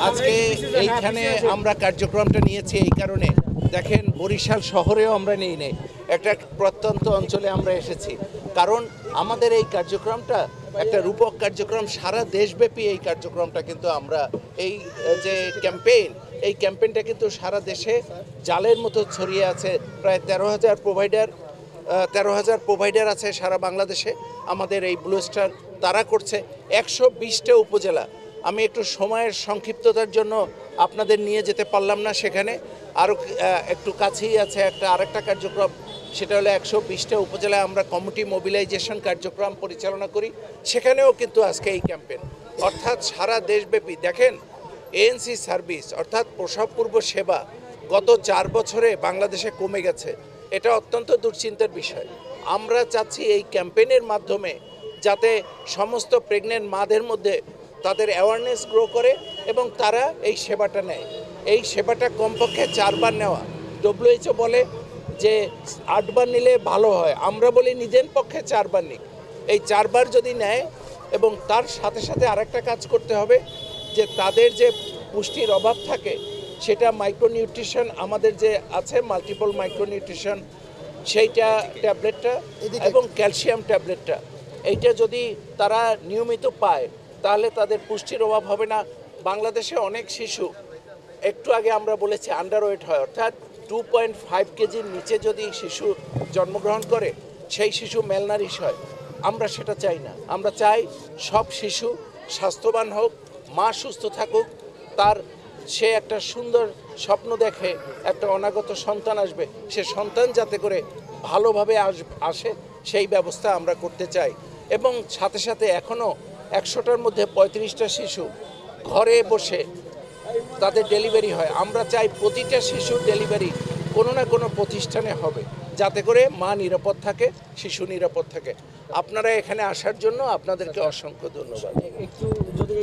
আজকে এইখানে আমরা কার্যক্রমটা নিয়েছি এই কারণে, দেখেন বরিশাল শহরেও আমরা নিই নেই, একটা প্রত্যন্ত অঞ্চলে আমরা এসেছি, কারণ আমাদের এই কার্যক্রমটা একটা রূপক কার্যক্রম, সারা দেশব্যাপী এই কার্যক্রমটা কিন্তু আমরা এই যে ক্যাম্পেইন, এই ক্যাম্পেইনটা কিন্তু সারা দেশে জালের মতো ছড়িয়ে আছে। প্রায় 13,000 প্রোভাইডার আছে সারা বাংলাদেশে আমাদের এই ব্লু স্টার, তারা করছে 120টা উপজেলা। আমি একটু সময়ের সংক্ষিপ্ততার জন্য আপনাদের নিয়ে যেতে পারলাম না সেখানে, আরও একটু কাছেই আছে আরেকটা কার্যক্রম, সেটা হলো 120টা উপজেলায় আমরা কমিউনিটি মোবিলাইজেশন কার্যক্রম পরিচালনা করি, সেখানেও কিন্তু আজকে এই ক্যাম্পেইন, অর্থাৎ সারা দেশব্যাপী। দেখেন এএনসি সার্ভিস অর্থাৎ প্রসবপূর্ব সেবা গত 4 বছরে বাংলাদেশে কমে গেছে, এটা অত্যন্ত দুশ্চিন্তার বিষয়। আমরা চাচ্ছি এই ক্যাম্পেইনের মাধ্যমে যাতে সমস্ত প্রেগনেন্ট মাদের মধ্যে তাদের অ্যাওয়ারনেস গ্রো করে এবং তারা এই সেবাটা নেয়। এই সেবাটা কমপক্ষে 4 বার নেওয়া, WHO বলে যে 8 বার নিলে ভালো হয়, আমরা বলি নিজের পক্ষে 4 বার নিক। এই 4 বার যদি নেয় এবং তার সাথে সাথে আরেকটা কাজ করতে হবে যে তাদের যে পুষ্টির অভাব থাকে সেটা মাইক্রোনিউট্রিশন আমাদের যে আছে মাল্টিপল মাইক্রোনিউট্রিশন, সেইটা ট্যাবলেটটা এবং ক্যালসিয়াম ট্যাবলেটটা, এইটা যদি তারা নিয়মিত পায় তাহলে তাদের পুষ্টির অভাব হবে না। বাংলাদেশে অনেক শিশু, একটু আগে আমরা বলেছি, আন্ডারওয়েট হয়, অর্থাৎ 2.5 কেজির নিচে যদি শিশু জন্মগ্রহণ করে সেই শিশু ম্যালনারিশ হয়। আমরা সেটা চাই না, আমরা চাই সব শিশু স্বাস্থ্যবান হোক, মা সুস্থ থাকুক, সে একটা সুন্দর স্বপ্ন দেখে একটা অনাগত সন্তান আসবে, সে সন্তান যাতে করে ভালোভাবে আসে সেই ব্যবস্থা আমরা করতে চাই। এবং সাথে সাথে এখনও 100টার মধ্যে 35টা শিশু ঘরে বসে তাদের ডেলিভারি হয়। আমরা চাই প্রতিটা শিশুর ডেলিভারি কোনো না কোনো প্রতিষ্ঠানে হবে, যাতে করে মা নিরাপদ থাকে, শিশু নিরাপদ থাকে। আপনারা এখানে আসার জন্য আপনাদেরকে অসংখ্য ধন্যবাদ। একটু যদি